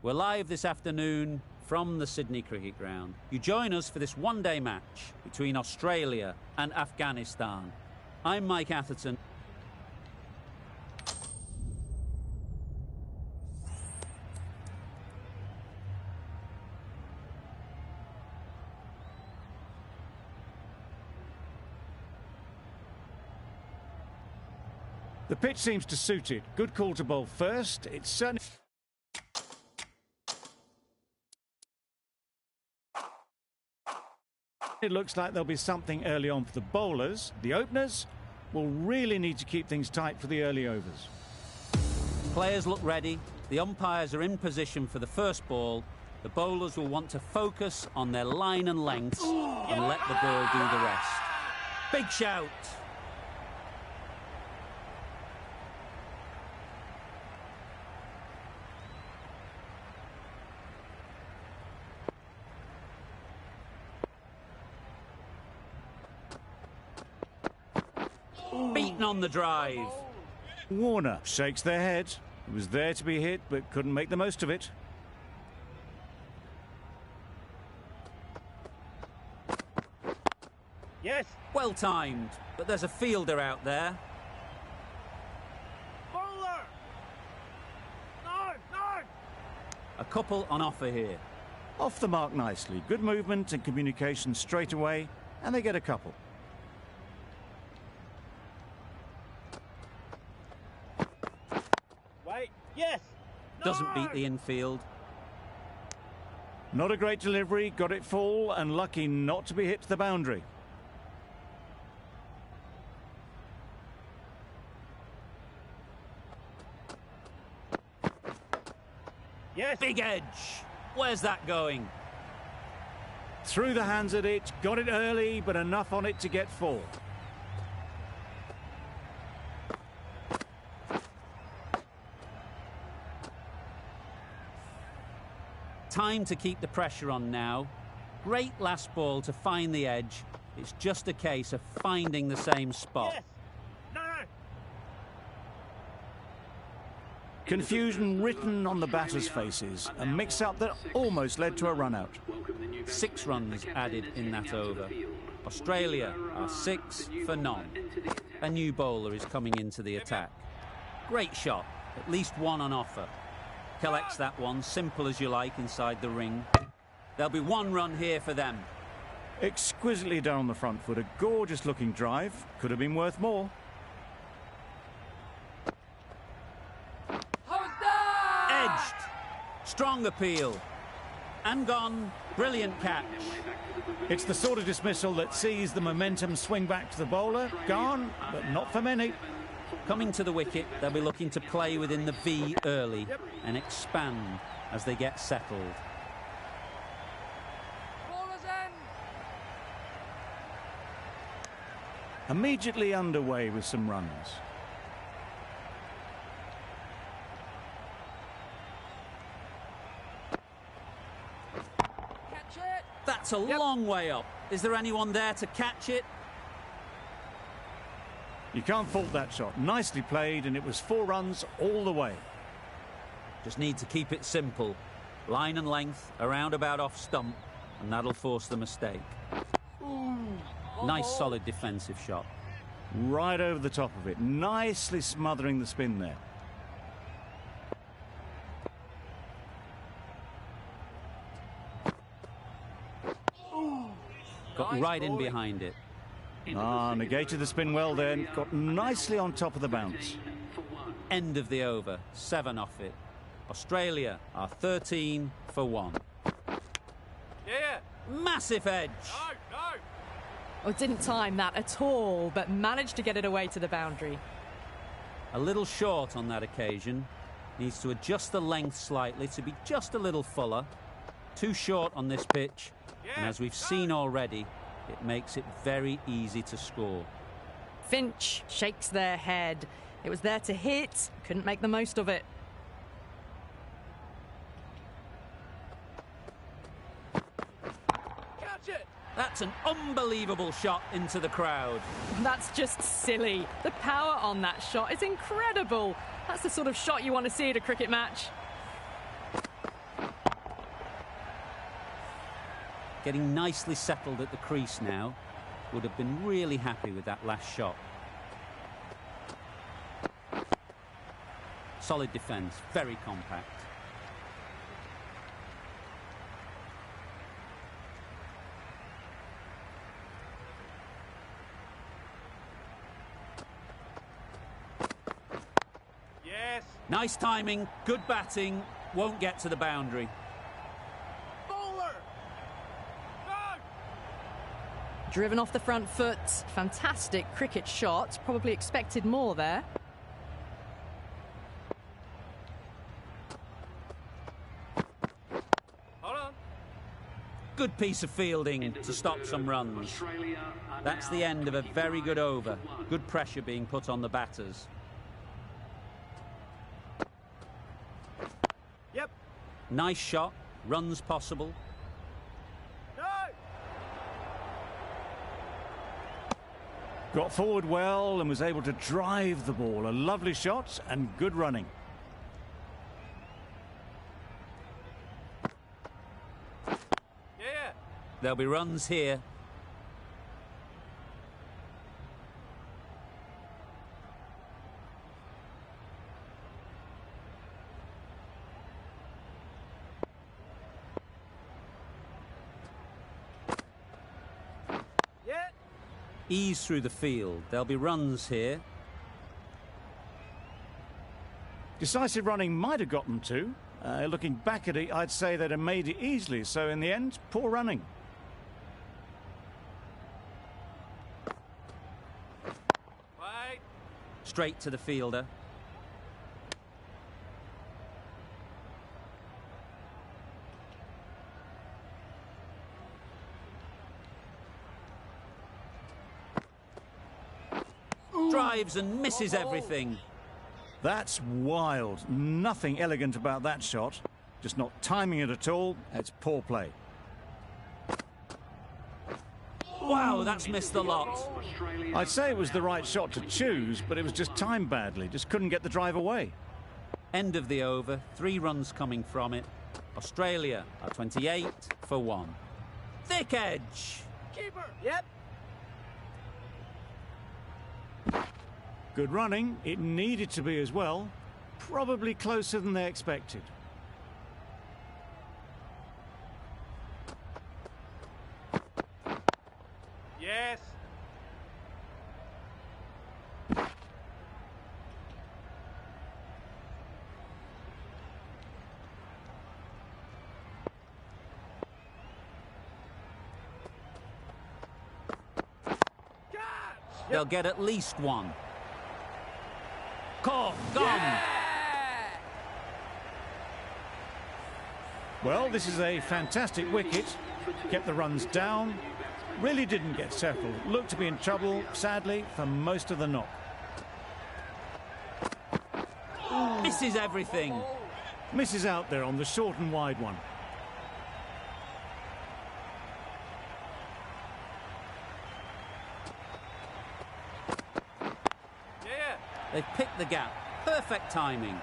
We're live this afternoon from the Sydney Cricket Ground. You join us for this one-day match between Australia and Afghanistan. I'm Mike Atherton. The pitch seems to suit it. Good call to bowl first. It's certainly... It looks like there'll be something early on for the bowlers. The openers will really need to keep things tight for the early overs. Players look ready. The umpires are in position for the first ball. The bowlers will want to focus on their line and lengths and let the ball do the rest. Big shout. Beaten on the drive. Warner shakes their head. It was there to be hit, but couldn't make the most of it. Yes. Well timed, but there's a fielder out there. Bowler! No, no! A couple on offer here. Off the mark nicely. Good movement and communication straight away, and they get a couple. Wait, yes! Doesn't beat the infield. Not a great delivery, got it full, and lucky not to be hit to the boundary. Yes! Big edge. Where's that going? Through the hands at it, got it early, but enough on it to get full. Time to keep the pressure on now. Great last ball to find the edge. It's just a case of finding the same spot. Yes! No! Confusion written on the batters' faces. A mix-up that almost led to a run-out. 6 runs added in that over. Australia are 6 for none. A new bowler is coming into the attack. Great shot, at least one on offer. Collects that one, simple as you like, inside the ring. There'll be 1 run here for them. Exquisitely done on the front foot. A gorgeous-looking drive. Could have been worth more. Edged. Strong appeal. And gone. Brilliant catch. It's the sort of dismissal that sees the momentum swing back to the bowler. Gone, but not for many. Coming to the wicket, they'll be looking to play within the V early and expand as they get settled. Immediately underway with some runs. Catch it! That's a long way up. Is there anyone there to catch it? You can't fault that shot. Nicely played, and it was 4 runs all the way. Just need to keep it simple. Line and length, around about off stump, and that'll force the mistake. Nice solid defensive shot. Right over the top of it. Nicely smothering the spin there. Got right in behind it. Negated the spin well then. Got nicely on top of the bounce. End of the over. 7 off it. Australia are 13 for 1. Yeah! Massive edge. No, no! Oh, didn't time that at all, but managed to get it away to the boundary. A little short on that occasion. Needs to adjust the length slightly to be just a little fuller. Too short on this pitch. And as we've seen already, it makes it very easy to score. Finch shakes their head. It was there to hit, couldn't make the most of it. Catch it! That's an unbelievable shot into the crowd. That's just silly. The power on that shot is incredible. That's the sort of shot you want to see at a cricket match. Getting nicely settled at the crease now. Would have been really happy with that last shot. Solid defence, very compact. Yes. Nice timing, good batting, won't get to the boundary. Bowler. Go. Driven off the front foot. Fantastic cricket shot. Probably expected more there. Hold on. Good piece of fielding to stop some runs. That's the end of a very good over. Good pressure being put on the batters. Yep. Nice shot, runs possible. No. Got forward well and was able to drive the ball. A lovely shot and good running. Yeah. There'll be runs here. Yeah. Ease through the field. There'll be runs here. Decisive running might have got them to. Looking back at it, I'd say they'd have made it easily. So in the end, poor running. Wait. Straight to the fielder. Drives and misses everything. That's wild. Nothing elegant about that shot. Just not timing it at all. It's poor play. Wow, that's missed the lot. I'd say it was the right shot to choose, but it was just timed badly. Just couldn't get the drive away. End of the over, 3 runs coming from it. Australia are 28 for 1. Thick edge. Keeper. Yep. Good running. It needed to be as well. Probably closer than they expected. Yes. They'll get at least 1. Caught, gone. Well, this is a fantastic wicket. Kept the runs down. Really didn't get settled. Looked to be in trouble, sadly, for most of the knock. Misses everything. Misses out there on the short and wide one. Yeah. They've picked the gap. Perfect timing.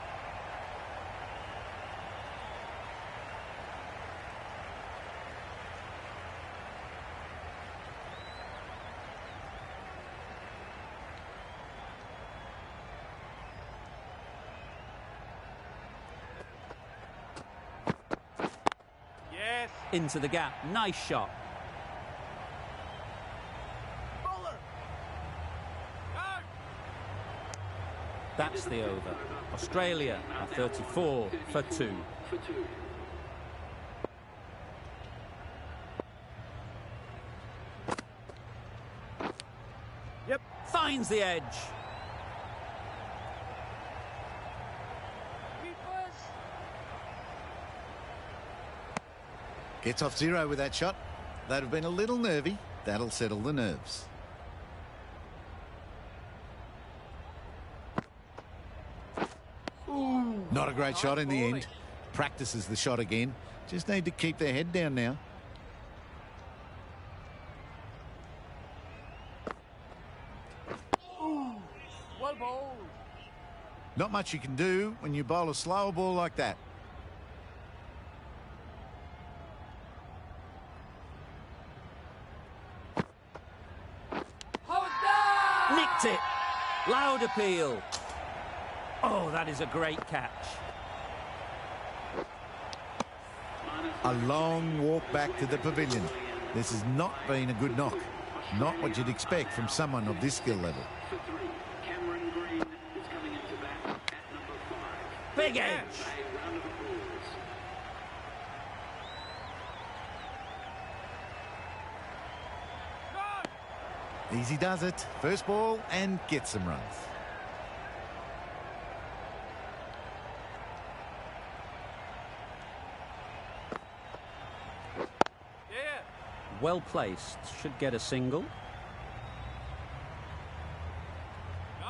Yes. Into the gap. Nice shot. Bowler. Go. That's the over. Australia are 34 for 2. Yep. Finds the edge. Keepers. Gets off 0 with that shot. They'd have been a little nervy. That'll settle the nerves. Not a great shot in the end. Practices the shot again. Just need to keep their head down now. Well bowled. Not much you can do when you bowl a slower ball like that. Loud appeal. Oh, that is a great catch. A long walk back to the pavilion. This has not been a good knock. Not what you'd expect from someone of this skill level. Big edge. Easy does it. First ball and gets some runs. Well placed. Should get a single.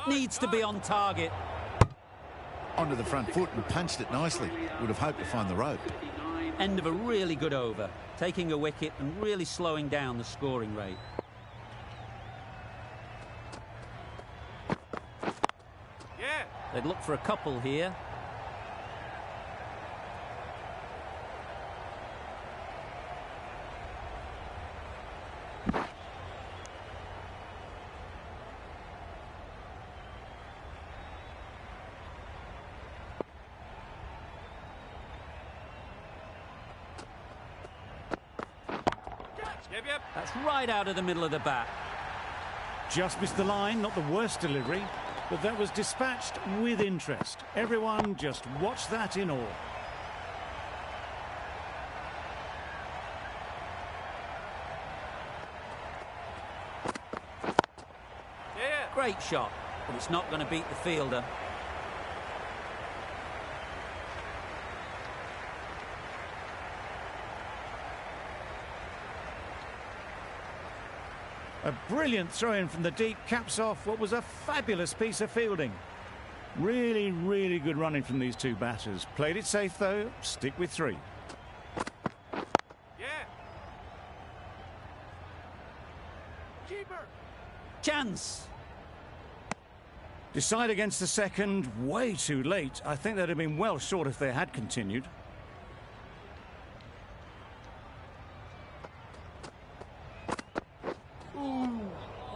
Needs to be on target. Onto the front foot and punched it nicely. Would have hoped to find the rope. End of a really good over. Taking a wicket and really slowing down the scoring rate. They'd look for a couple here. That's right out of the middle of the bat. Just missed the line, not the worst delivery, but that was dispatched with interest. Everyone just watched that in awe. Great shot, but it's not going to beat the fielder. A brilliant throw-in from the deep caps off what was a fabulous piece of fielding. Really, really good running from these two batters. Played it safe, though. Stick with 3. Keeper. Chance. Decide against the second. Way too late. I think they'd have been well short if they had continued.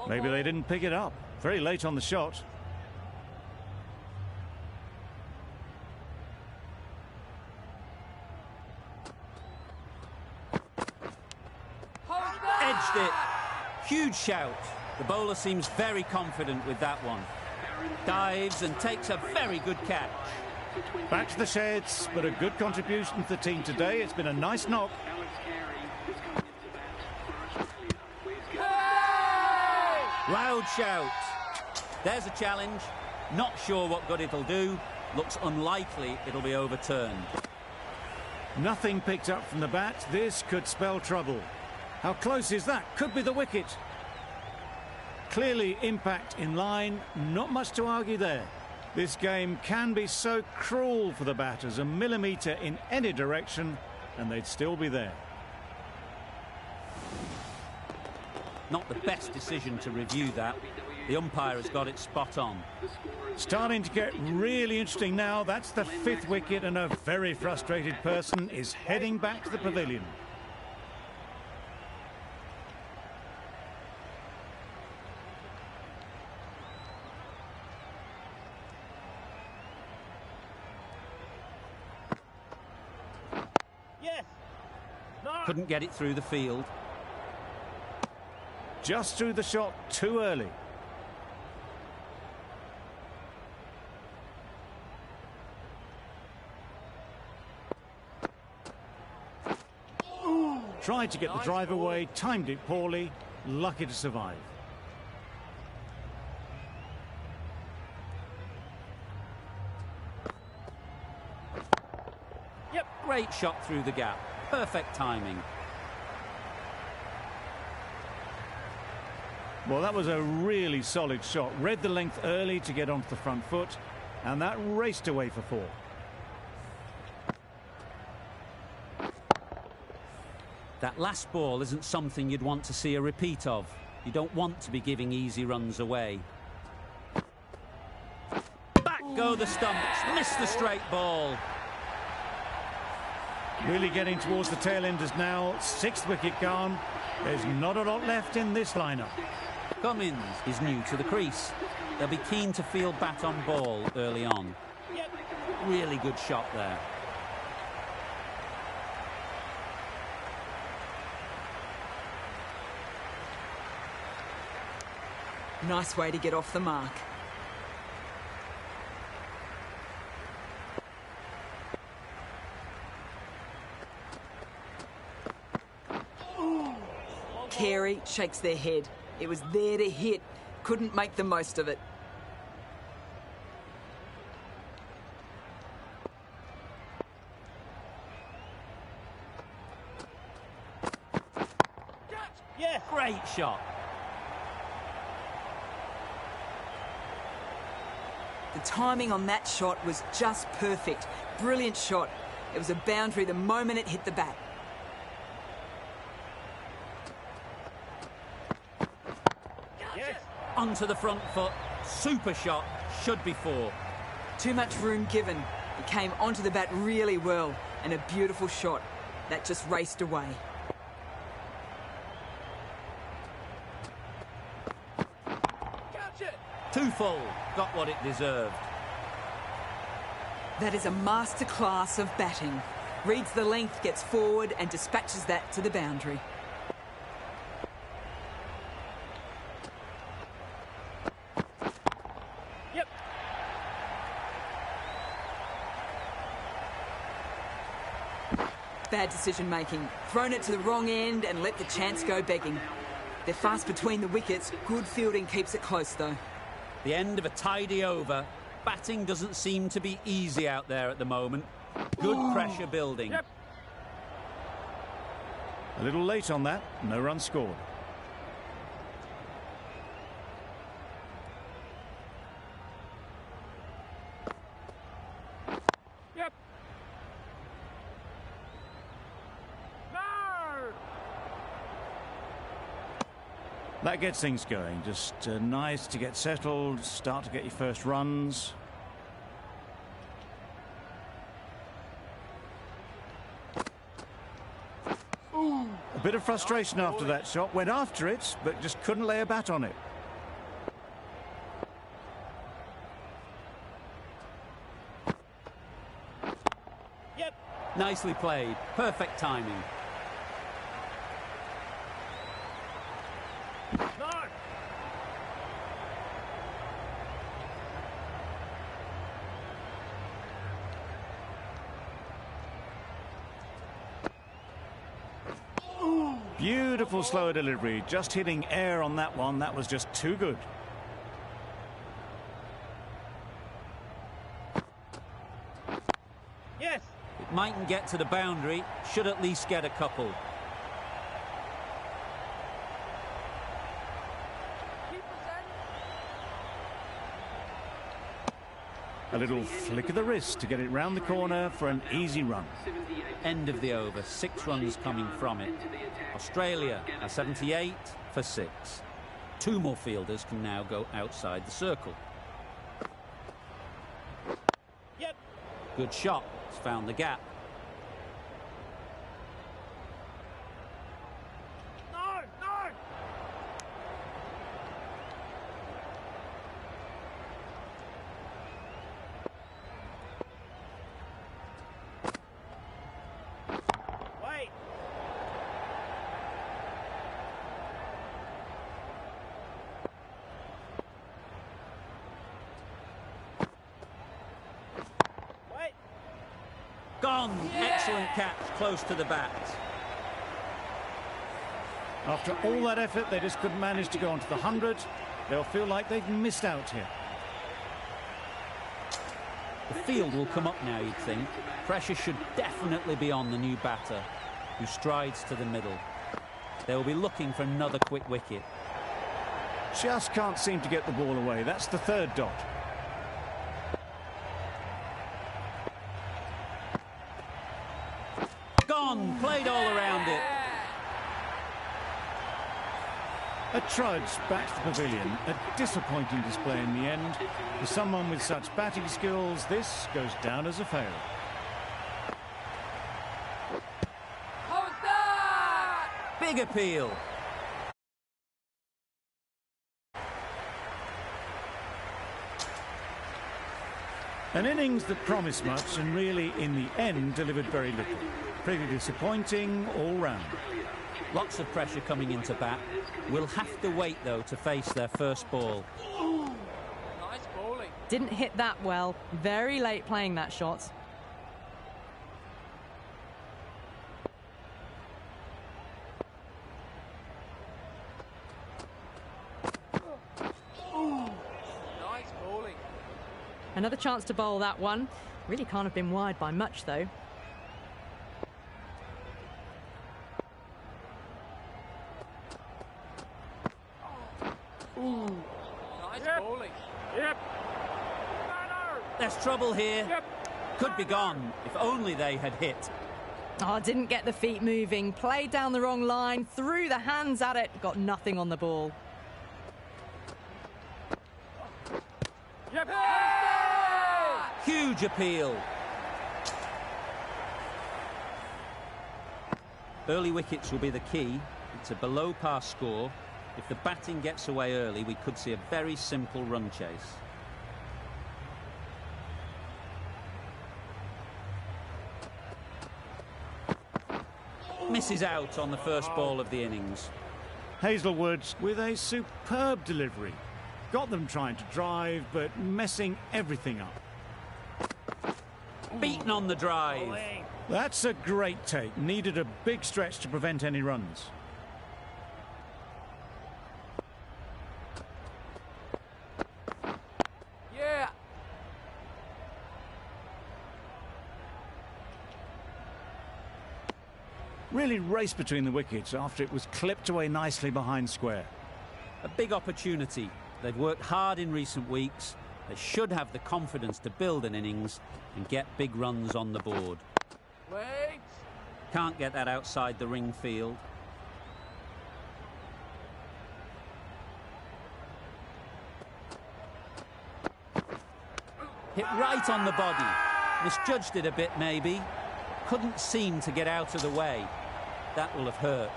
Maybe they didn't pick it up. Very late on the shot. Edged it. Huge shout. The bowler seems very confident with that one. Dives and takes a very good catch. Back to the sheds, but a good contribution to the team today. It's been a nice knock. Loud shout. There's a challenge. Not sure what good it'll do. Looks unlikely it'll be overturned. Nothing picked up from the bat. This could spell trouble. How close is that? Could be the wicket. Clearly impact in line. Not much to argue there. This game can be so cruel for the batters. A millimetre in any direction and they'd still be there. Not the best decision to review that. The umpire has got it spot on. Starting to get really interesting now. That's the 5th wicket and a very frustrated person is heading back to the pavilion. Yes. No. Couldn't get it through the field. Just threw the shot too early. Tried to get the drive away, timed it poorly, lucky to survive. Yep, great shot through the gap. Perfect timing. Well, that was a really solid shot. Read the length early to get onto the front foot, and that raced away for 4. That last ball isn't something you'd want to see a repeat of. You don't want to be giving easy runs away. Back go the stumps. Missed the straight ball. Really getting towards the tail enders now. 6th wicket gone. There's not a lot left in this lineup. Cummins is new to the crease. They'll be keen to field bat on ball early on. Really good shot there. Nice way to get off the mark. Carey shakes their head. It was there to hit. Couldn't make the most of it. Yeah, great shot. The timing on that shot was just perfect. Brilliant shot. It was a boundary the moment it hit the bat. Onto the front foot. Super shot. Should be 4. Too much room given. It came onto the bat really well, and a beautiful shot. That just raced away. Catch it! 2 full. Got what it deserved. That is a masterclass of batting. Reads the length, gets forward, and dispatches that to the boundary. Yep. Bad decision making. Thrown it to the wrong end and let the chance go begging. They're fast between the wickets. Good fielding keeps it close though. The end of a tidy over. Batting doesn't seem to be easy out there at the moment. Good pressure building. Yep. A little late on that. No run scored. Yep. No! That gets things going. Just nice to get settled, start to get your first runs. A bit of frustration after that shot. Went after it, but just couldn't lay a bat on it. Yep. Nicely played. Perfect timing. No! Beautiful slower delivery. Just hitting air on that one. That was just too good. Yes! It mightn't get to the boundary. Should at least get a couple. A little flick of the wrist to get it round the corner for an easy run. End of the over. 6 runs coming from it. Australia are 78 for 6. 2 more fielders can now go outside the circle. Yep. Good shot. It's found the gap. No! No! Wait! Wait! Gone. Excellent catch. Close to the bat. After all that effort, they just couldn't manage to go onto the 100. They'll feel like they've missed out here. The field will come up now, you'd think. Pressure should definitely be on the new batter, who strides to the middle. They will be looking for another quick wicket. Just can't seem to get the ball away. That's the 3rd dot. Gone. Played all around it. A trudge back to the pavilion. A disappointing display in the end. For someone with such batting skills, this goes down as a fail. Big appeal. An innings that promised much and really, in the end, delivered very little. Pretty disappointing all round. Lots of pressure coming into bat. Will have to wait, though, to face their first ball. Nice bowling. Didn't hit that well. Very late playing that shot. Nice bowling. Another chance to bowl that one. Really can't have been wide by much, though. Nice bowling. Yep. There's trouble here. Yep. Could be gone, if only they had hit. Oh, didn't get the feet moving. Played down the wrong line. Threw the hands at it. Got nothing on the ball. Yep. Huge appeal. Early wickets will be the key. It's a below-par score. If the batting gets away early, we could see a very simple run chase. Misses out on the first ball of the innings. Hazelwood with a superb delivery. Got them trying to drive, but messing everything up. Beaten on the drive. Bowling. That's a great take. Needed a big stretch to prevent any runs. Yeah. Really raced between the wickets after it was clipped away nicely behind square. A big opportunity. They've worked hard in recent weeks. They should have the confidence to build an innings and get big runs on the board. Wait. Can't get that outside the ring field. Hit right on the body. Misjudged it a bit, maybe. Couldn't seem to get out of the way. That will have hurt.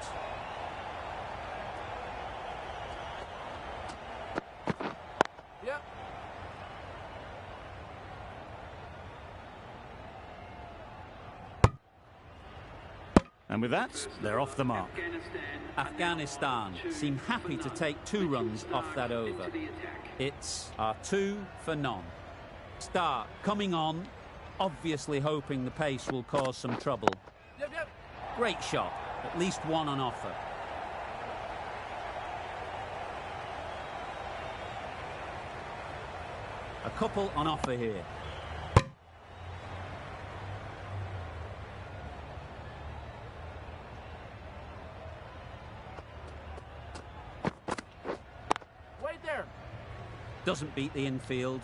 Yep. And with that, they're off the mark. Afghanistan seem happy to take 2 runs off that over. It's our 2 for none. Start coming on, obviously hoping the pace will cause some trouble. Yep. Yep. Great shot, at least 1 on offer. A couple on offer here. Wait there. Doesn't beat the infield.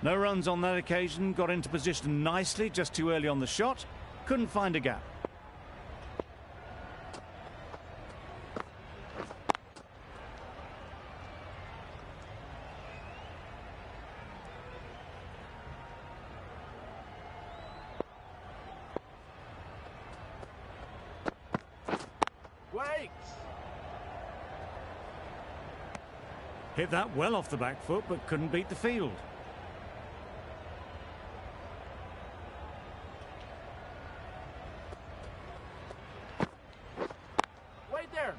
No runs on that occasion. Got into position nicely, just too early on the shot. Couldn't find a gap. Wait. Hit that well off the back foot, but couldn't beat the field. Wait there.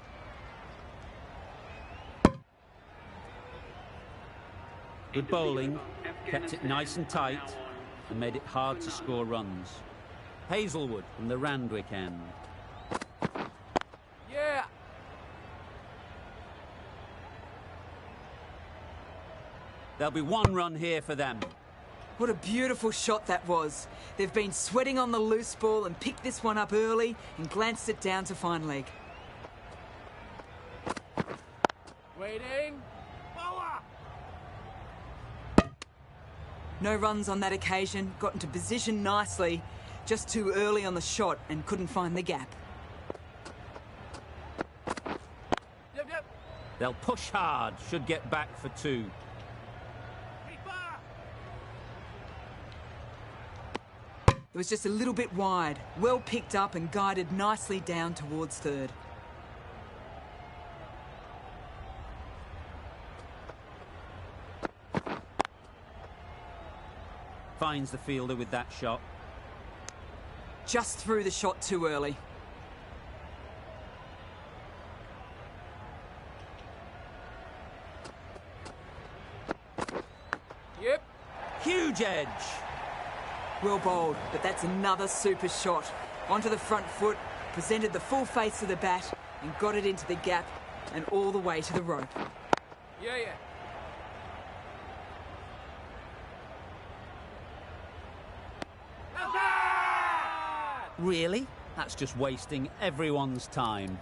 Good bowling, kept it nice and tight and made it hard to score runs. Hazelwood from the Randwick end. Yeah. There'll be 1 run here for them. What a beautiful shot that was. They've been sweating on the loose ball and picked this one up early and glanced it down to fine leg. Waiting. Bowler. No runs on that occasion, got into position nicely, just too early on the shot and couldn't find the gap. Yep. They'll push hard, should get back for 2. Keeper. It was just a little bit wide, well picked up and guided nicely down towards third. Finds the fielder with that shot. Just threw the shot too early. Yep. Huge edge. Well bowled, but that's another super shot. Onto the front foot, presented the full face of the bat and got it into the gap and all the way to the rope. Yeah. Really? That's just wasting everyone's time.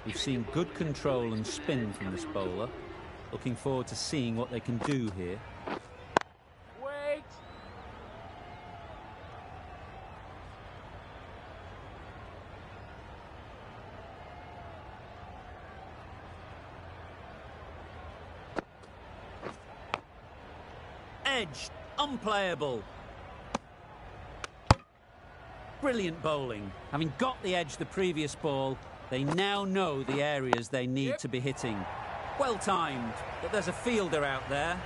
We've seen good control and spin from this bowler. Looking forward to seeing what they can do here. Wait. Edge, unplayable. Brilliant bowling. Having got the edge the previous ball, they now know the areas they need to be hitting. Well timed, but there's a fielder out there.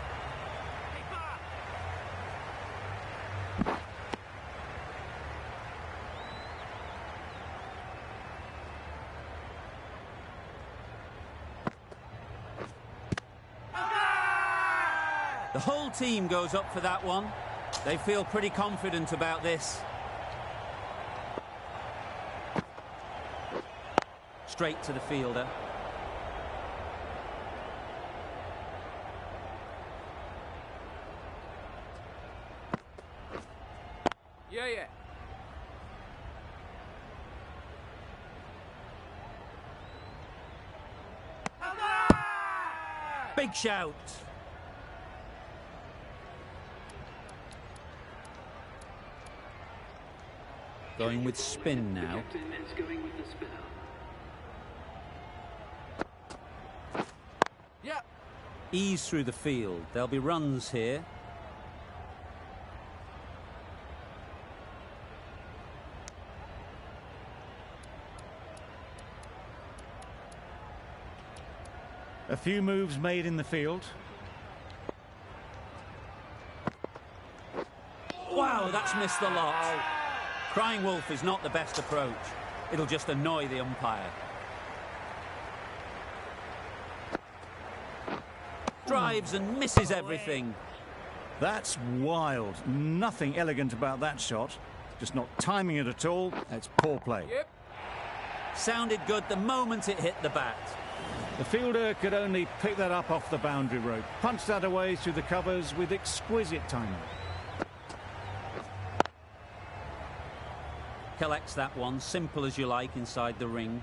The whole team goes up for that one. They feel pretty confident about this. Straight to the fielder. Yeah. Big shout. Going with spin now. Yeah. Ease through the field. There'll be runs here. A few moves made in the field. Wow, that's missed the lot. Crying wolf is not the best approach. It'll just annoy the umpire. Drives and misses everything. That's wild. Nothing elegant about that shot. Just not timing it at all. It's poor play. Yep. Sounded good the moment it hit the bat. The fielder could only pick that up off the boundary rope. Punched that away through the covers with exquisite timing. Collects that one, simple as you like, inside the ring.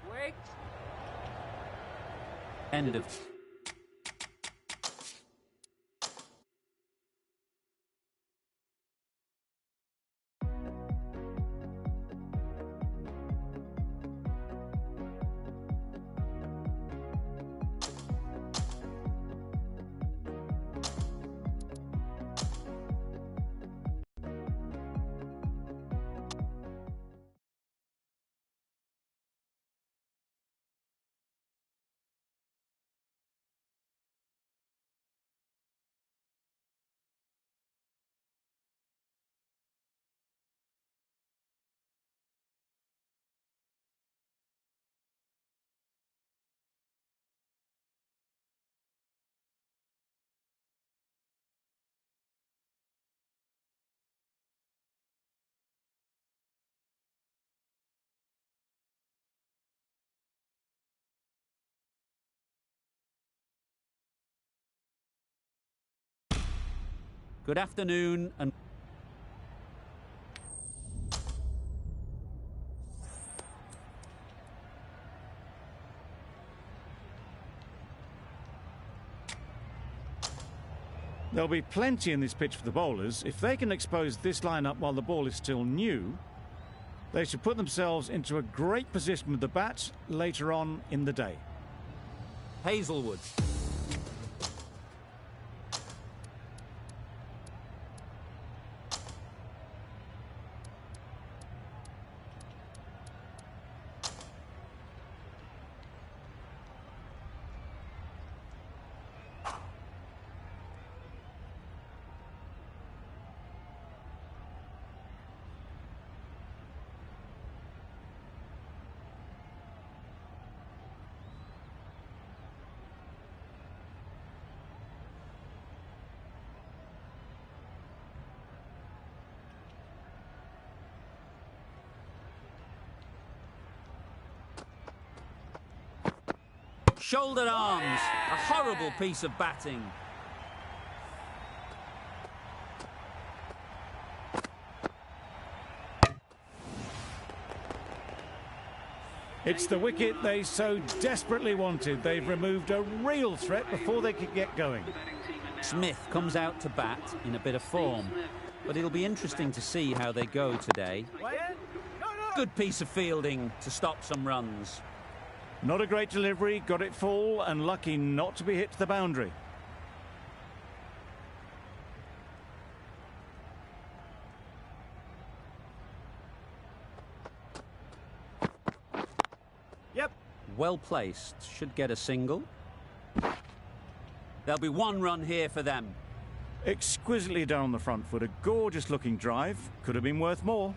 Wait. End of... Good afternoon and... There'll be plenty in this pitch for the bowlers. If they can expose this line-up while the ball is still new, They should put themselves into a great position with the bat later on in the day. Hazelwood. Shouldered arms. A horrible piece of batting. It's the wicket they so desperately wanted. They've removed a real threat before they could get going. Smith comes out to bat in a bit of form, but it'll be interesting to see how they go today. Good piece of fielding to stop some runs. Not a great delivery, got it full and lucky not to be hit to the boundary. Yep. Well placed, should get a single. There'll be one run here for them. Exquisitely down the front foot, a gorgeous looking drive, could have been worth more.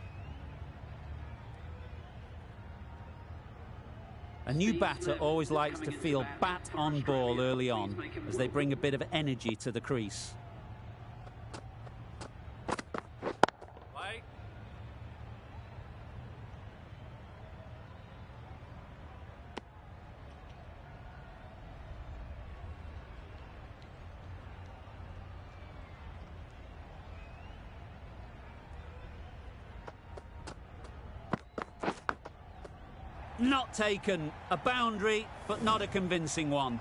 A new batter always likes to feel bat on ball early on, as they bring a bit of energy to the crease. Not taken. A boundary, but not a convincing one.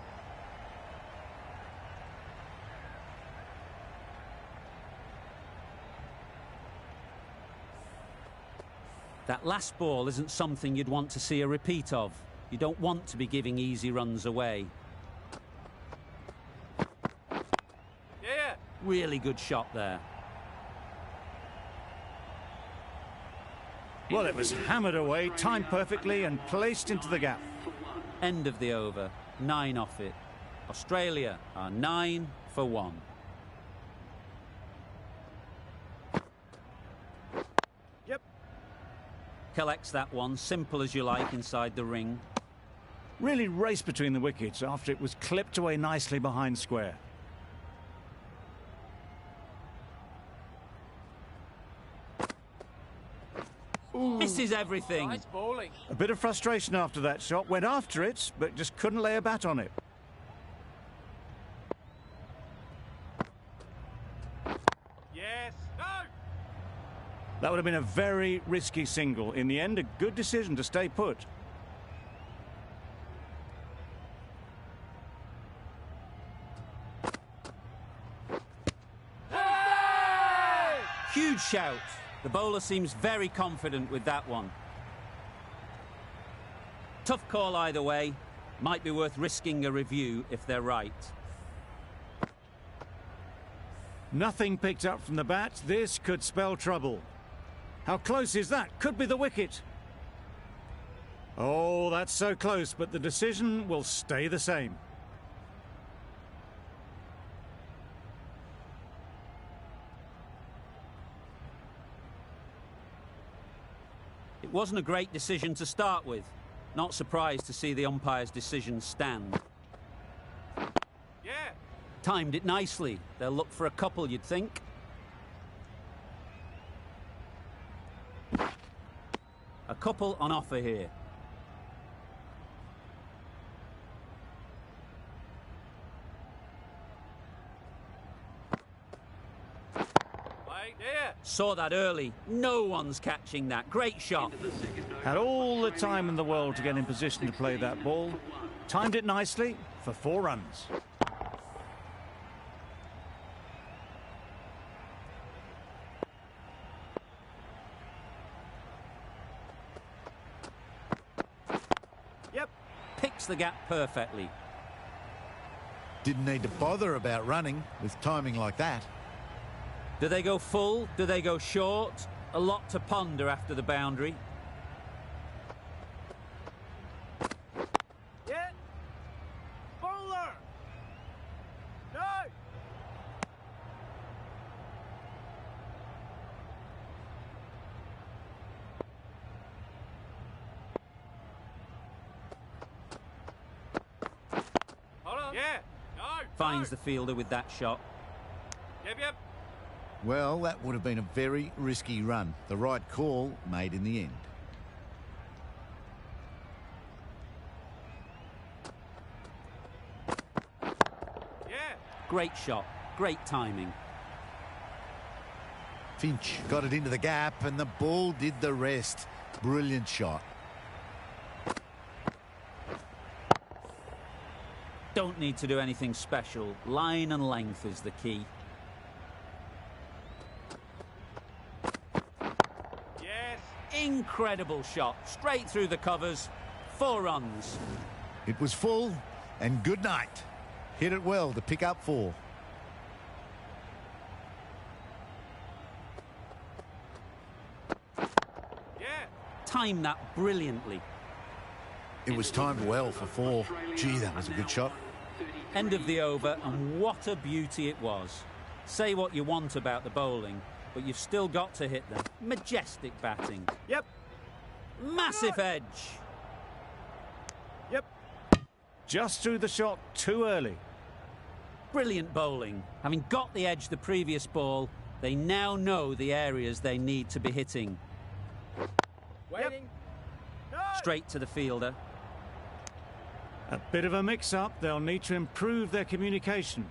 That last ball isn't something you'd want to see a repeat of. You don't want to be giving easy runs away. Yeah. Really good shot there. Well, it was hammered away, timed perfectly and placed into the gap. End of the over. 9 off it. Australia are 9 for 1. Yep. Collects that one, simple as you like, inside the ring. Really raced between the wickets after it was clipped away nicely behind square. Misses everything. Nice bowling. A bit of frustration after that shot, went after it, but just couldn't lay a bat on it. Yes. No. That would have been a very risky single. In the end, a good decision to stay put. Huge shout. The bowler seems very confident with that one. Tough call either way. Might be worth risking a review if they're right. Nothing picked up from the bat. This could spell trouble. How close is that? Could be the wicket. Oh, that's so close, but the decision will stay the same. It wasn't a great decision to start with. Not surprised to see the umpire's decision stand. Yeah. Timed it nicely. They'll look for a couple, you'd think. A couple on offer here. There. Saw that early. No one's catching that. Great shot. Had all the time in the world to get in position to play that ball. Timed it nicely for 4 runs. breaks the gap perfectly. Didn't need to bother about running with timing like that. Do they go full? Do they go short? A lot to ponder after the boundary. Yeah. Bowler. No. Hold on. Yeah. No. Finds the fielder with that shot. Yep, yep. Well, that would have been a very risky run. The right call made in the end. Yeah. Great shot. Great timing. Finch got it into the gap and the ball did the rest. Brilliant shot. Don't need to do anything special. Line and length is the key. Yes. Incredible shot. Straight through the covers. 4 runs. It was full and good night. Hit it well to pick up 4. Yeah. Timed that brilliantly. It was timed well for 4. Gee, that was a good shot. End of the over, and what a beauty it was. Say what you want about the bowling, but you've still got to hit them. Majestic batting. Yep. Massive edge. Yep. Just threw the shot too early. Brilliant bowling. Having got the edge the previous ball, they now know the areas they need to be hitting. Waiting. No. Straight to the fielder. A bit of a mix-up. They'll need to improve their communication.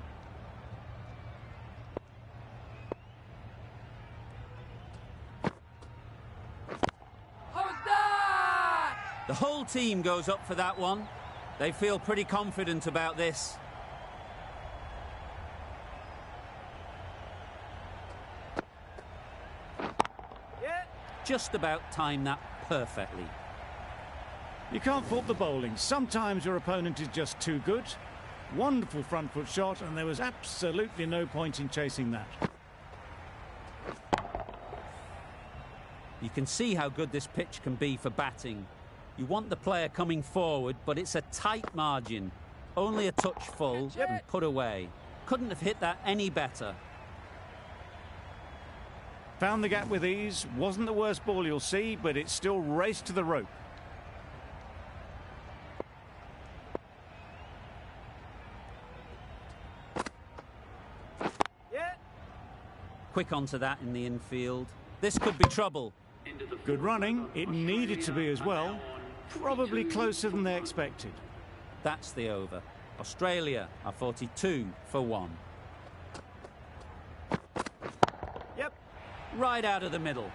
The whole team goes up for that one. They feel pretty confident about this. Yeah. Just about timed that perfectly. You can't fault the bowling. Sometimes your opponent is just too good. Wonderful front foot shot, and there was absolutely no point in chasing that. You can see how good this pitch can be for batting. You want the player coming forward, but it's a tight margin. Only a touch full and put away. Couldn't have hit that any better. Found the gap with ease. Wasn't the worst ball you'll see, but it still raced to the rope. Yeah. Quick onto that in the infield. This could be trouble. Good running. It needed to be as well. Probably closer than they expected. That's the over. Australia are 42 for 1. Yep. Right out of the middle.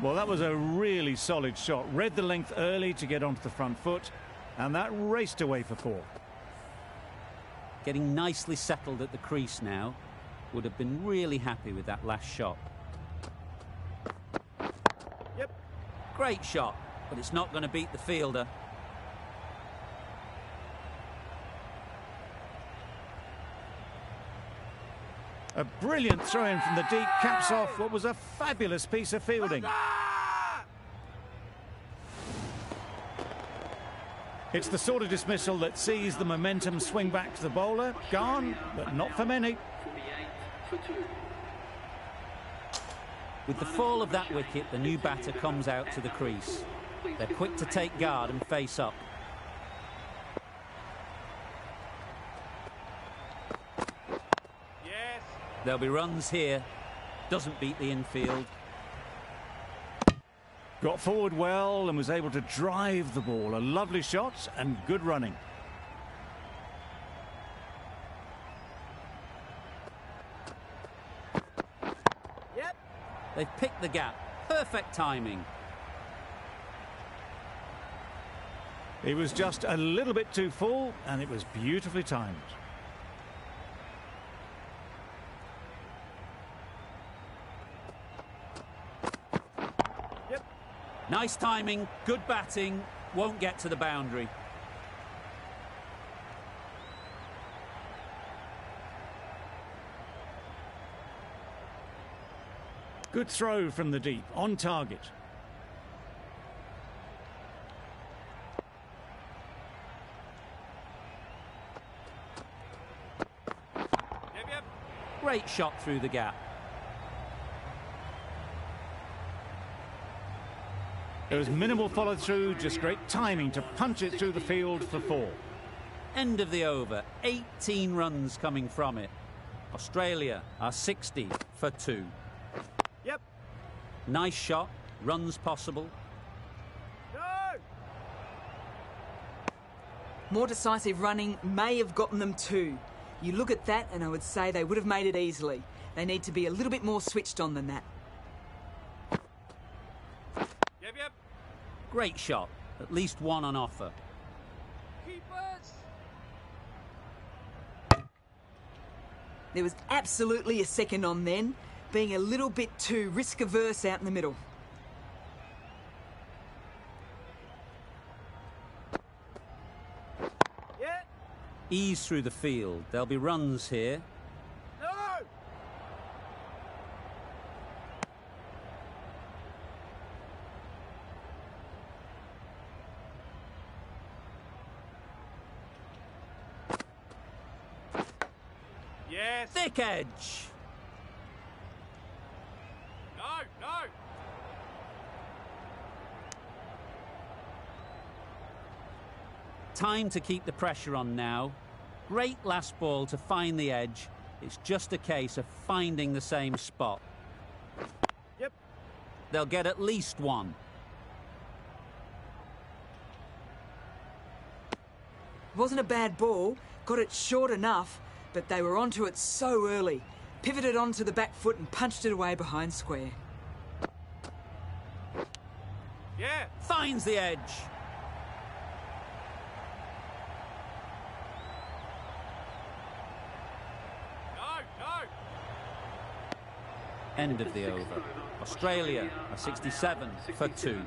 Well, that was a really solid shot. Read the length early to get onto the front foot, and that raced away for 4. Getting nicely settled at the crease now. Would have been really happy with that last shot. Yep. Great shot, but it's not going to beat the fielder. A brilliant throw-in from the deep caps off what was a fabulous piece of fielding. It's the sort of dismissal that sees the momentum swing back to the bowler. Gone, but not for many. With the fall of that wicket, the new batter comes out to the crease. They're quick to take guard and face up. Yes. There'll be runs here. Doesn't beat the infield. Got forward well and was able to drive the ball. A lovely shot and good running. Yep. They've picked the gap. Perfect timing. It was just a little bit too full and it was beautifully timed. Nice timing, good batting, won't get to the boundary. Good throw from the deep, on target. Yep. Great shot through the gap. There was minimal follow-through, just great timing to punch it through the field for 4. End of the over. 18 runs coming from it. Australia are 60 for 2. Yep. Nice shot. Runs possible. No! More decisive running may have gotten them 2. You look at that and I would say they would have made it easily. They need to be a little bit more switched on than that. Yep. Great shot. At least one on offer. Keepers! There was absolutely a second on then, being a little bit too risk-averse out in the middle. Yeah! Ease through the field. There'll be runs here. No! Yes! Thick edge. No! Time to keep the pressure on now. Great last ball to find the edge. It's just a case of finding the same spot. Yep. They'll get at least one. Wasn't a bad ball, got it short enough, but they were onto it so early. Pivoted onto the back foot and punched it away behind square. Yeah! Finds the edge. No! End of the over. Australia are 67 for 2.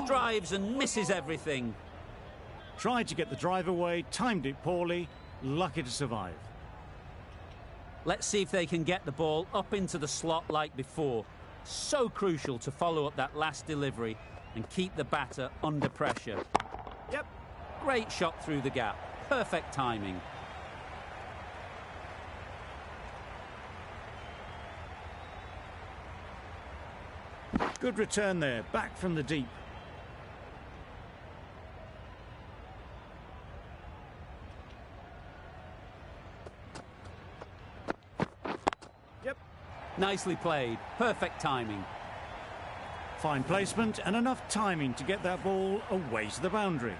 Drives and misses everything. Tried to get the drive away, timed it poorly, lucky to survive. Let's see if they can get the ball up into the slot like before. So crucial to follow up that last delivery and keep the batter under pressure. Yep. Great shot through the gap. Perfect timing. Good return there, back from the deep. Yep. Nicely played. Perfect timing. Fine placement and enough timing to get that ball away to the boundary.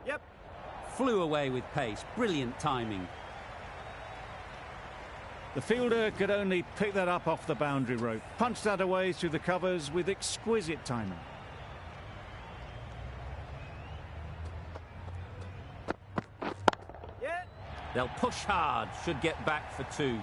Yep. Flew away with pace. Brilliant timing. The fielder could only pick that up off the boundary rope. Punched that away through the covers with exquisite timing. Yeah! They'll push hard. Should get back for 2. No!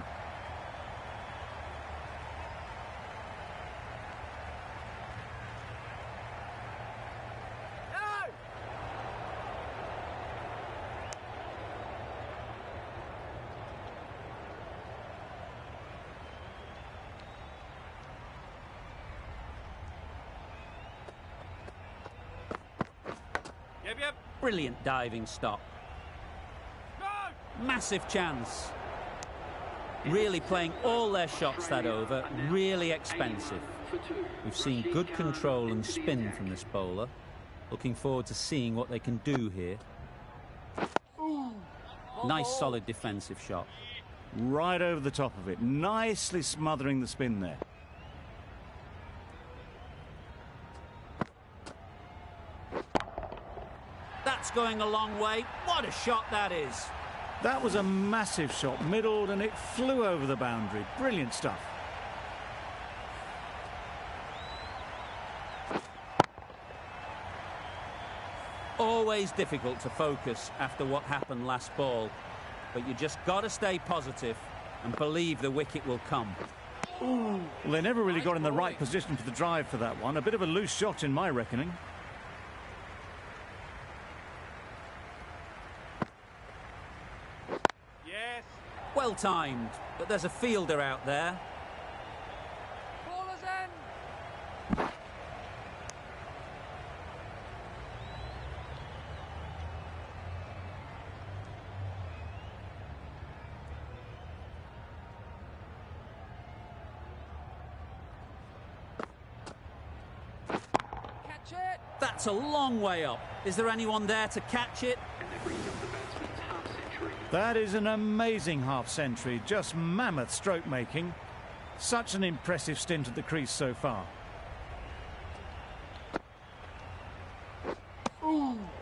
Yep. Brilliant diving stop. No! Massive chance. Really playing all their shots that over. Really expensive. We've seen good control and spin from this bowler. Looking forward to seeing what they can do here. Nice solid defensive shot. Right over the top of it, nicely smothering the spin there. That's going a long way. What a shot that is. That was a massive shot, middled, and it flew over the boundary. Brilliant stuff. Always difficult to focus after what happened last ball, but you just got to stay positive and believe the wicket will come. Well, they never really got in the right position for the drive for that one. A bit of a loose shot in my reckoning. Yes. Well timed, but there's a fielder out there. Baller's end. Catch it. That's a long way up. Is there anyone there to catch it? That is an amazing half-century. Just mammoth stroke making. Such an impressive stint at the crease so far.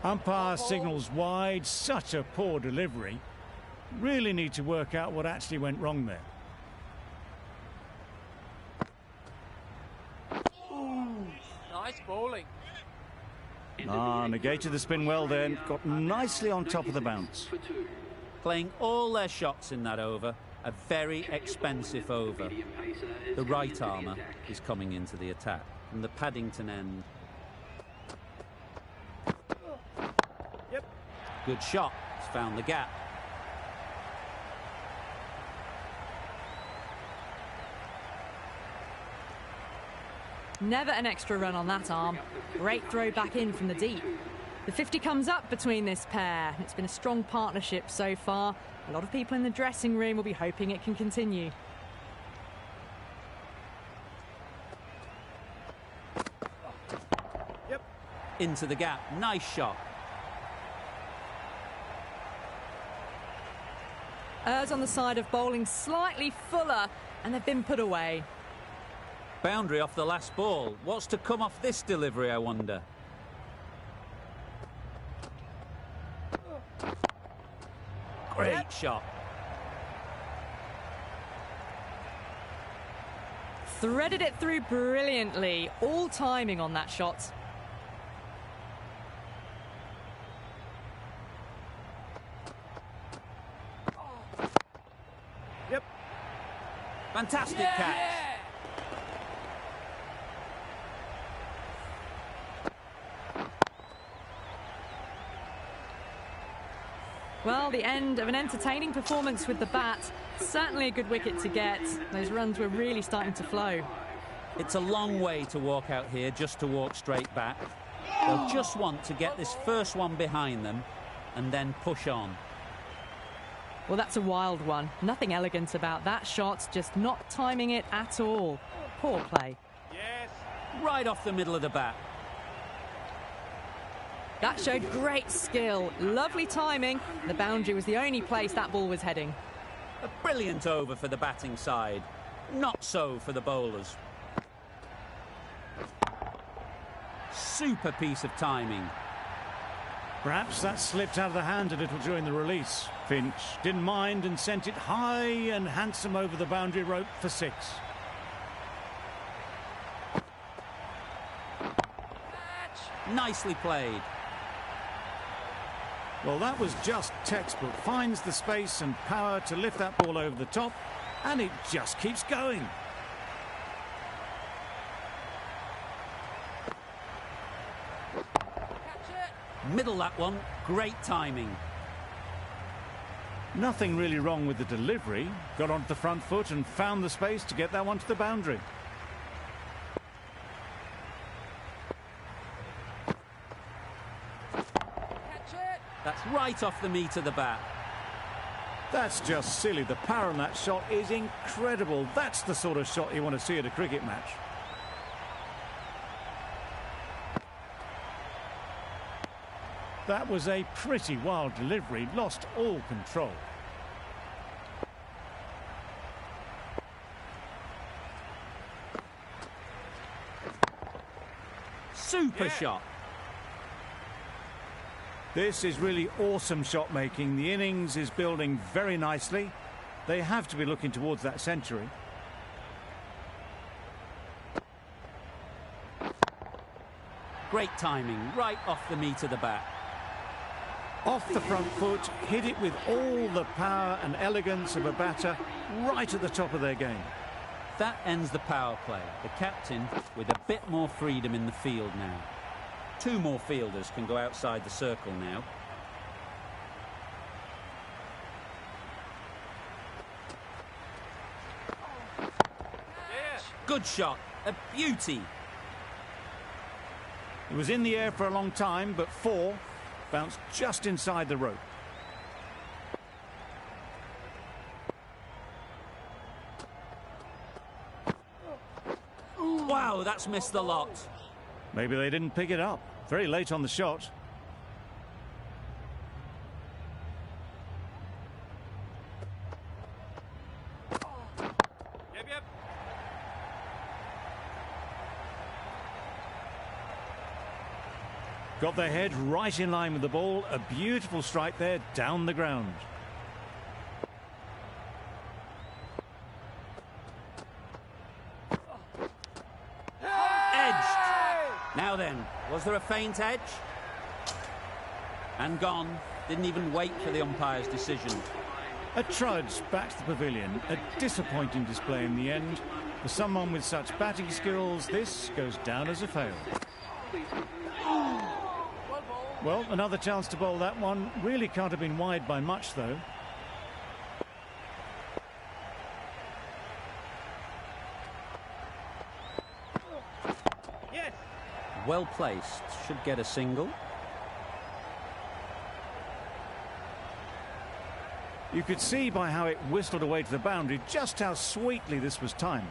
Umpire signals wide. Such a poor delivery. Really need to work out what actually went wrong there. Nice bowling. Negated the spin well then. Got nicely on top of the bounce. Playing all their shots in that over. A very expensive over. The right armour is coming into the attack from the Paddington end. Yep. Good shot. He's found the gap. Never an extra run on that arm. Great throw back in from the deep. The 50 comes up between this pair. It's been a strong partnership so far. A lot of people in the dressing room will be hoping it can continue. Yep. Into the gap. Nice shot. Errs on the side of bowling slightly fuller, and they've been put away. Boundary off the last ball. What's to come off this delivery, I wonder? Great shot. Threaded it through brilliantly. All timing on that shot. Yep. Fantastic catch. Well, the end of an entertaining performance with the bat. Certainly a good wicket to get. Those runs were really starting to flow. It's a long way to walk out here just to walk straight back. They'll just want to get this first one behind them and then push on. Well, that's a wild one. Nothing elegant about that shot, just not timing it at all. Poor play. Yes. Right off the middle of the bat. That showed great skill. Lovely timing. The boundary was the only place that ball was heading. A brilliant over for the batting side. Not so for the bowlers. Super piece of timing. Perhaps that slipped out of the hand a little during the release. Finch didn't mind and sent it high and handsome over the boundary rope for 6. Nicely played. Well, that was just textbook. Finds the space and power to lift that ball over the top, and it just keeps going. Middle that one. Great timing. Nothing really wrong with the delivery. Got onto the front foot and found the space to get that one to the boundary. That's right off the meat of the bat. That's just silly. The power on that shot is incredible. That's the sort of shot you want to see at a cricket match. That was a pretty wild delivery. Lost all control. Super shot. This is really awesome shot making. The innings is building very nicely. They have to be looking towards that century. Great timing, right off the meat of the bat. Off the front foot, hit it with all the power and elegance of a batter right at the top of their game. That ends the power play. The captain with a bit more freedom in the field now. 2 more fielders can go outside the circle now. Good shot, a beauty. It was in the air for a long time, but 4 bounced just inside the rope. Wow, that's missed the lot. Maybe they didn't pick it up. Very late on the shot. Yep. Got their head right in line with the ball. A beautiful strike there down the ground. Now then, was there a feint edge? And gone. Didn't even wait for the umpire's decision. A trudge back to the pavilion. A disappointing display in the end. For someone with such batting skills, this goes down as a fail. Well, another chance to bowl that one. Really can't have been wide by much, though. Well placed, should get a single. You could see by how it whistled away to the boundary just how sweetly this was timed.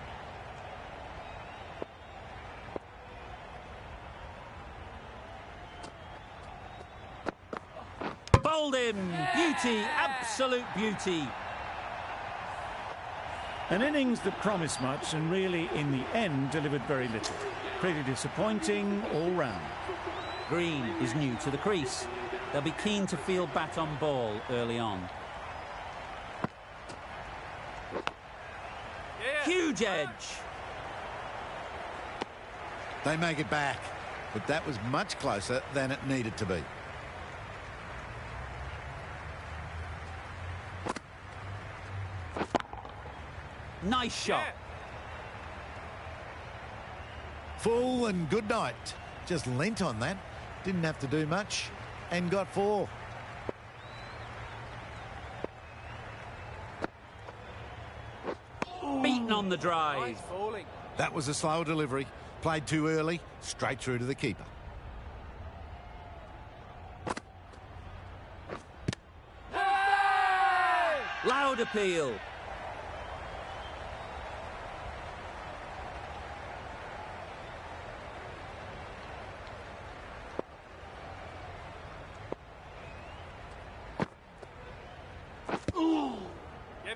Bowled him! Beauty, absolute beauty. An innings that promised much and really, in the end, delivered very little. Pretty disappointing all round. Green is new to the crease. They'll be keen to field bat on ball early on. Huge edge. They make it back, but that was much closer than it needed to be. Nice shot. Full and good night. Just leant on that. Didn't have to do much and got 4. Beaten on the drive. Nice bowling. That was a slower delivery. Played too early, straight through to the keeper. Loud appeal.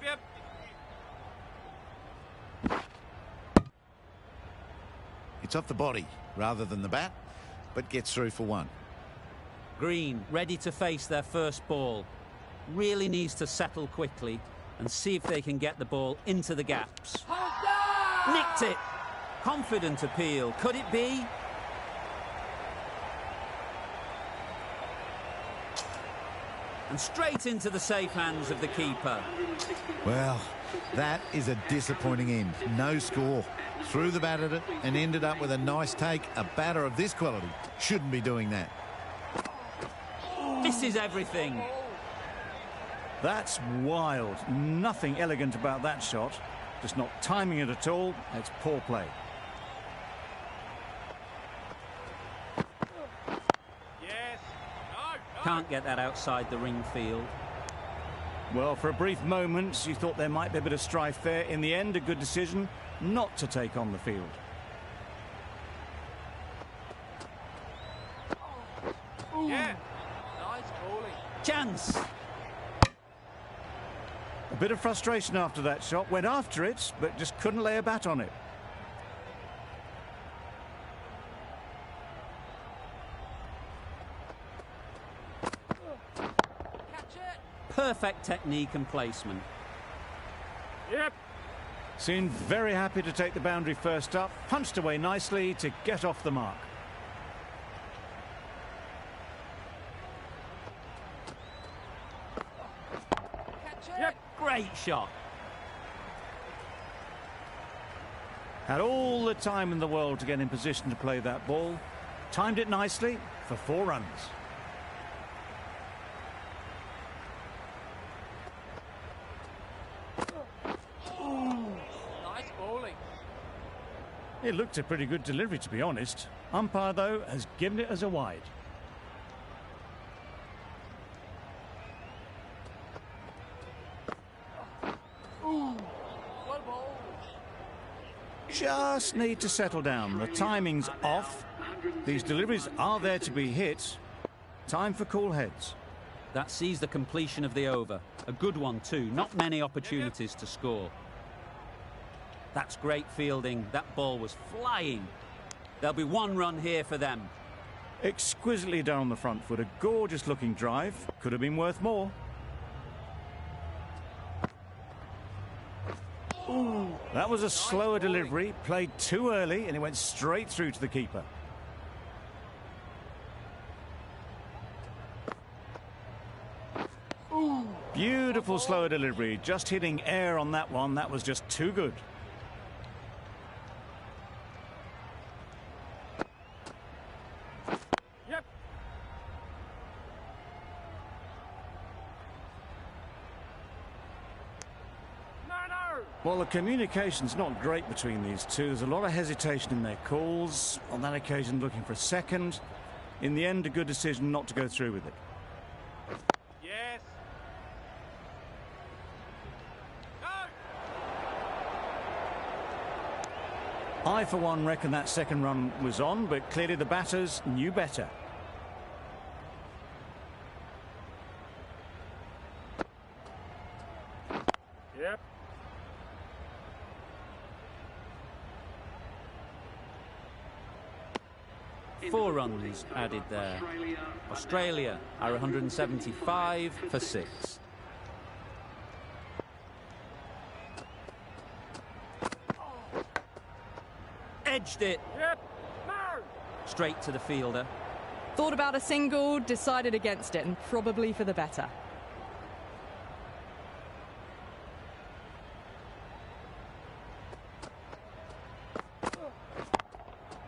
Yep. It's off the body rather than the bat, but gets through for 1. Green ready to face their first ball. Really needs to settle quickly and see if they can get the ball into the gaps. Nicked it. Confident appeal. Could it be? And straight into the safe hands of the keeper. Well, that is a disappointing end. No score. Threw the bat at it and ended up with a nice take. A batter of this quality shouldn't be doing that. This is everything. That's wild. Nothing elegant about that shot. Just not timing it at all. It's poor play. Yes. No. Can't get that outside the ring field. Well, for a brief moment, you thought there might be a bit of strife there. In the end, a good decision not to take on the field. Yeah. Nice bowling. Chance. A bit of frustration after that shot. Went after it, but just couldn't lay a bat on it. Perfect technique and placement. Yep. Seemed very happy to take the boundary first up. Punched away nicely to get off the mark. Yep, great shot. Had all the time in the world to get in position to play that ball. Timed it nicely for 4 runs. Nice bowling. It looked a pretty good delivery, to be honest. Umpire, though, has given it as a wide. Well bowled. Just need to settle down. The timing's off. These deliveries are there to be hit. Time for cool heads. That sees the completion of the over. A good one too, not many opportunities to score. That's great fielding, that ball was flying. There'll be 1 run here for them. Exquisitely down the front foot, a gorgeous looking drive. Could have been worth more. That was a slower delivery, played too early, and it went straight through to the keeper. Beautiful slower delivery, just hitting air on that one. That was just too good. Yep. No. Well, the communication's not great between these two. There's a lot of hesitation in their calls. On that occasion, looking for a second. In the end, a good decision not to go through with it. Yes. No. I, for one, reckon that second run was on, but clearly the batters knew better. Yep. Four runs added there. Australia are 175 for 6. Edged it. Yep. No. Straight to the fielder. Thought about a single, decided against it, and probably for the better.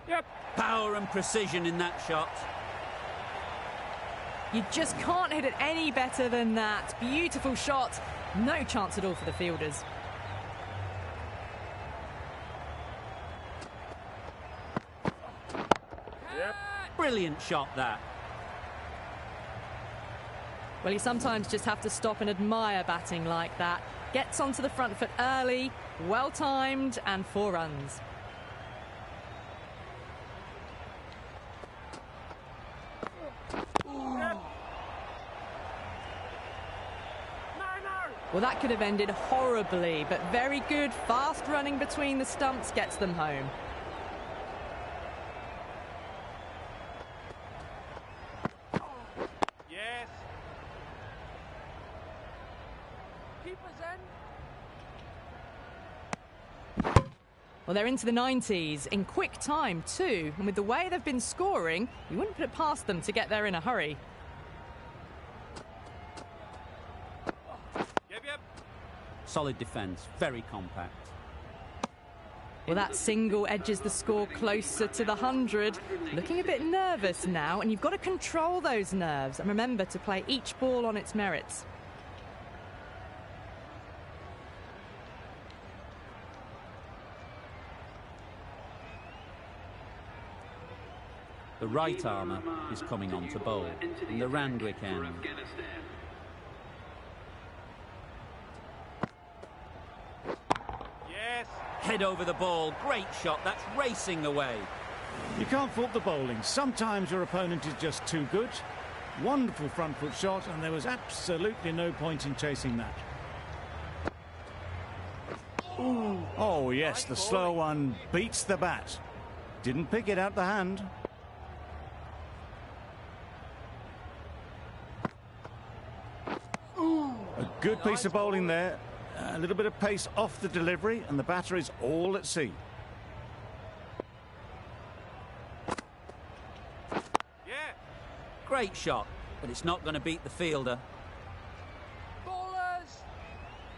Yep. Power and precision in that shot. You just can't hit it any better than that. Beautiful shot. No chance at all for the fielders. Yep. Brilliant shot that. Well, you sometimes just have to stop and admire batting like that. Gets onto the front foot early, well timed, and 4 runs. Well, that could have ended horribly, but very good, fast running between the stumps gets them home. Yes. Keeper's in. Well, they're into the 90s in quick time too, and with the way they've been scoring, you wouldn't put it past them to get there in a hurry. Yep. Solid defence, very compact. Well, that single edges the score closer to the 100. Looking a bit nervous now, and you've got to control those nerves and remember to play each ball on its merits. The right armour is coming on to bowl in the Randwick end. Yes. Head over the ball, great shot, that's racing away. You can't fault the bowling. Sometimes your opponent is just too good. Wonderful front foot shot, and there was absolutely no point in chasing that. Oh, yes, the slow one beats the bat. Didn't pick it out the hand. Good piece of bowling there. A little bit of pace off the delivery, and the batter is all at sea. Great shot, but it's not going to beat the fielder. Ballers!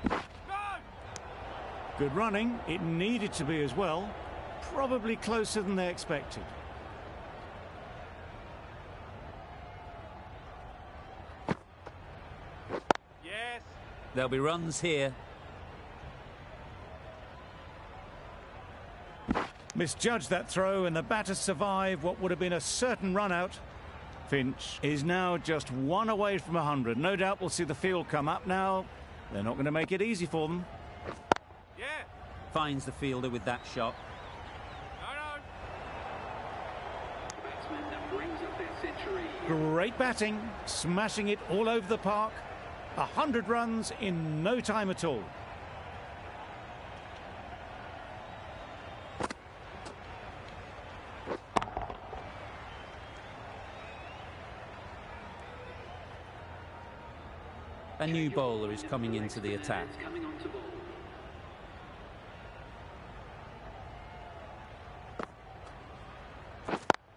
Go! Good running. It needed to be as well. Probably closer than they expected. Yes! There'll be runs here. Misjudged that throw, and the batter survived what would have been a certain run out. Finch is now just one away from 100. No doubt we'll see the field come up now. They're not going to make it easy for them. Yeah! Finds the fielder with that shot. Great batting, smashing it all over the park. 100 runs in no time at all. A new bowler is coming into the attack.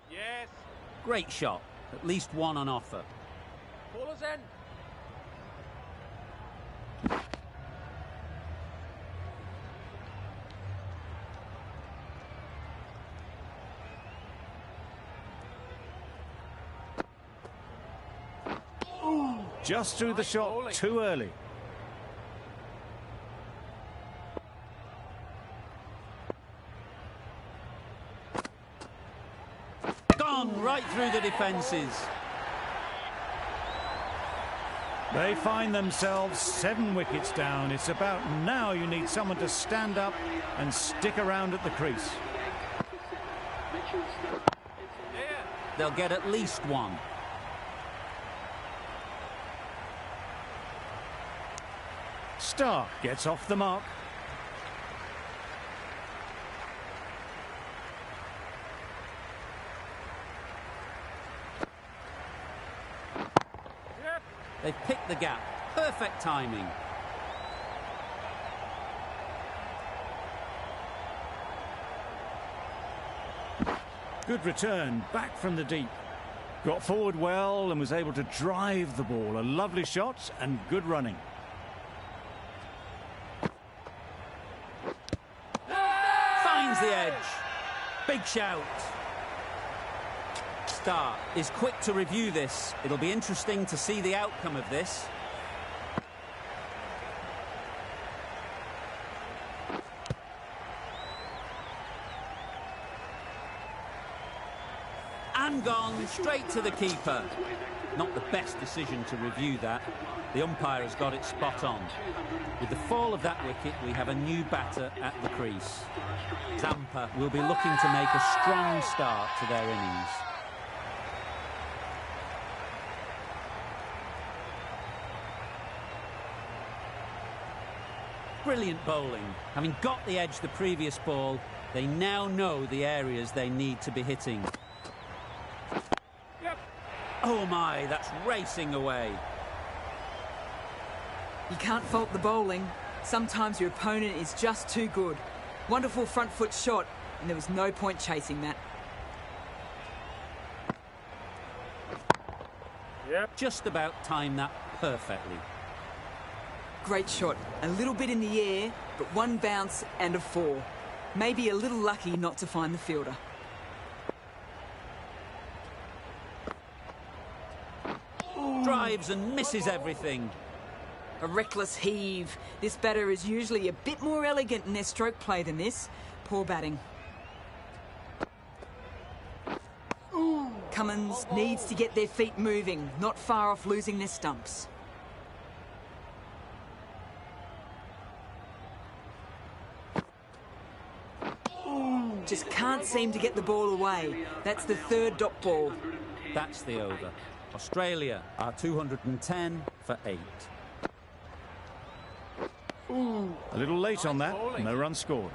Yes! Great shot. At least one on offer. Ballers in! Just threw the shot too early. Gone right through the defences. They find themselves 7 wickets down. It's about now you need someone to stand up and stick around at the crease. They'll get at least one. Stark gets off the mark. Yep! They've picked the gap. Perfect timing. Good return, back from the deep. Got forward well and was able to drive the ball. A lovely shot and good running. Finds the edge. Big shout. Stark is quick to review this. It'll be interesting to see the outcome of this. And gone straight to the keeper. Not the best decision to review that. The umpire has got it spot on. With the fall of that wicket, we have a new batter at the crease. Zampa will be looking to make a strong start to their innings. Brilliant bowling. Having got the edge the previous ball, they now know the areas they need to be hitting. Yep! Oh my, that's racing away. You can't fault the bowling. Sometimes your opponent is just too good. Wonderful front foot shot, and there was no point chasing that. Yep! Just about timed that perfectly. Great shot. A little bit in the air, but one bounce and a 4. Maybe a little lucky not to find the fielder. Drives and misses everything. A reckless heave. This batter is usually a bit more elegant in their stroke play than this. Poor batting. Cummins needs to get their feet moving, not far off losing their stumps. Just can't seem to get the ball away. That's the 3rd dot ball. That's the over. Australia are 210 for 8. A little late on that. No run scored.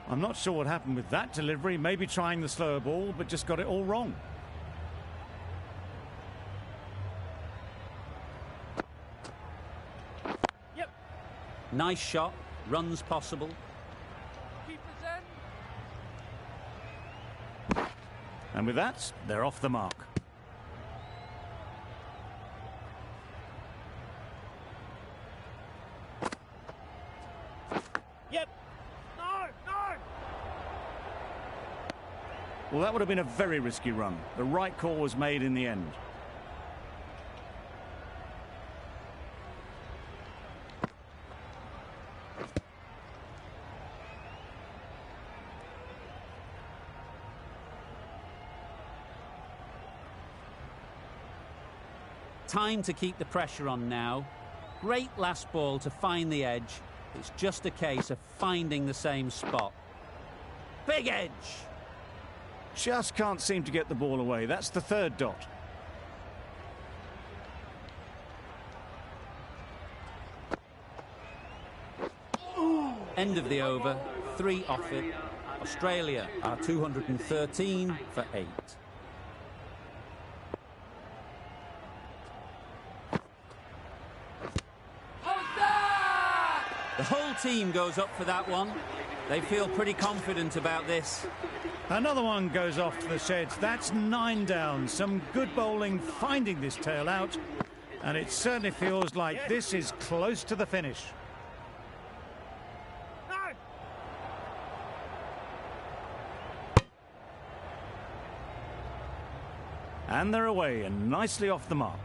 I'm not sure what happened with that delivery. Maybe trying the slower ball, but just got it all wrong. Yep. Nice shot. Runs possible. Keeper's end. And with that, they're off the mark. Yep. No, no. Well, that would have been a very risky run. The right call was made in the end. Time to keep the pressure on now. Great last ball to find the edge. It's just a case of finding the same spot. Big edge! Just can't seem to get the ball away. That's the third dot. End of the over. 3 off it. Australia are 213 for 8. The whole team goes up for that one. They feel pretty confident about this. Another one goes off the sheds. That's 9 down. Some good bowling finding this tail out. And it certainly feels like this is close to the finish. No. And they're away and nicely off the mark.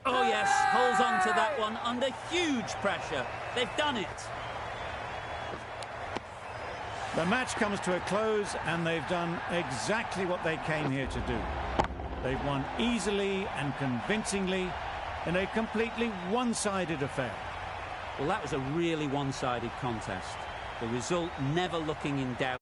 Oh yes, holds on to that one under huge pressure. They've done it. The match comes to a close and they've done exactly what they came here to do. They've won easily and convincingly in a completely one-sided affair. Well, that was a really one-sided contest. The result never looking in doubt.